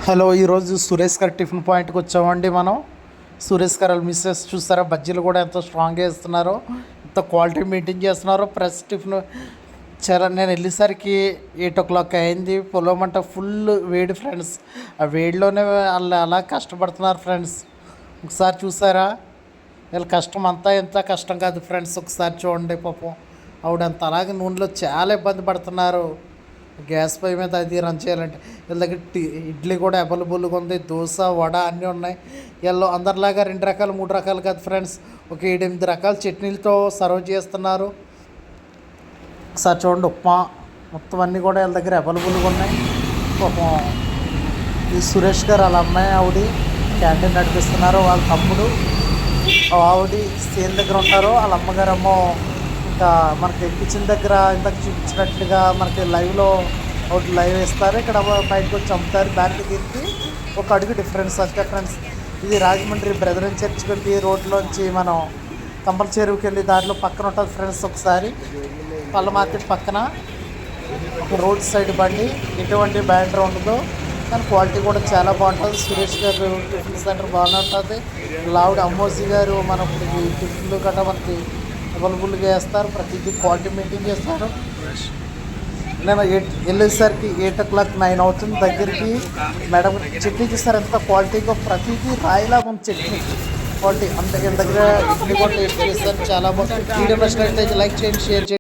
Hello, ఈరోజు సురేష్ గారి tiffin పాయింట్కి వచ్చామండి మనం. సురేష్ గారు మిస్సెస్ చూస్తారా, బజ్జీలు కూడా ఎంతో స్ట్రాంగ్గా వేస్తున్నారో, ఎంత క్వాలిటీ మెయింటైన్ చేస్తున్నారో. ఫ్రెష్ టిఫిన్ చాలా. నేను వెళ్ళేసరికి 8 o'clock అయింది. పొలమంట ఫుల్ వేడి ఫ్రెండ్స్. ఆ వేడిలోనే వాళ్ళు అలా కష్టపడుతున్నారు ఫ్రెండ్స్. ఒకసారి చూసారా, వీళ్ళ కష్టం అంతా ఎంత కష్టం కాదు ఫ్రెండ్స్. ఒకసారి చూడండి పాపం, ఆవిడంత అలాగే నూనెలో చాలా ఇబ్బంది పడుతున్నారు. గ్యాస్ పొయ్యి మీద అది రన్ చేయాలంటే వీళ్ళ దగ్గర ఇడ్లీ కూడా అవైలబుల్గా ఉంది, దోశ, వడ అన్నీ ఉన్నాయి. వీళ్ళు అందరిలాగా 2 రకాలు 3 రకాలు కాదు ఫ్రెండ్స్, ఒక 7-8 రకాల చట్నీలతో సర్వ్ చేస్తున్నారు. ఒకసారి చూడండి, ఉప్మా మొత్తం అన్నీ కూడా వీళ్ళ దగ్గర అవైలబుల్గా ఉన్నాయి. పాపం ఈ సురేష్ గారు వాళ్ళ అమ్మాయి ఆవిడ క్యాంటీన్ నడిపిస్తున్నారు. వాళ్ళ తమ్ముడు ఆవిడ సేల్ దగ్గర ఉంటారు. వాళ్ళ అమ్మగారేమో ఇంకా మనకి కిచెన్ దగ్గర ఇందాక చూపించినట్లుగా మనకి లైవ్లో ఒకటి లైవ్ వేస్తారు. ఇక్కడ బయటకు వచ్చి అమ్ముతారు. దానికి దీనికి ఒక అడుగు డిఫరెన్స్ అంతే ఫ్రెండ్స్. ఇది రాజమండ్రి బ్రదరన్ చర్చ్కి వెళ్ళి రోడ్లోంచి మనం కంపల్ చెరువుకి వెళ్ళి దాంట్లో పక్కన ఉంటుంది ఫ్రెండ్స్. ఒకసారి పళ్ళ మార్కెట్ పక్కన ఒక రోడ్ సైడ్ బండి, ఎటువంటి బ్యానర్ ఉండదు, కానీ క్వాలిటీ కూడా చాలా బాగుంటుంది. సురేష్ గారు టిఫిన్ సెంటర్ బాగానే ఉంటుంది. లావుడ్ అమ్మోజీ గారు మనకి టిఫిన్లు గట్రా మనకి అవైలబుల్గా వేస్తారు. ప్రతిదీ క్వాలిటీ మెయింటైన్ చేస్తారు. నేను వెళ్ళేసరికి 8 o'clock 9 అవుతుంది దగ్గరికి. మేడం చట్నీ చూస్తారు ఎంత క్వాలిటీగా, ప్రతిదీ రాయిలాగా ఉంది చట్నీ క్వాలిటీ. అంత దగ్గర ఇడ్లీ కూడా టేస్ట్ చేస్తారు, చాలా బాగుంది. వీడియో నచ్చినట్లయితే లైక్ చేయండి, షేర్ చేయండి.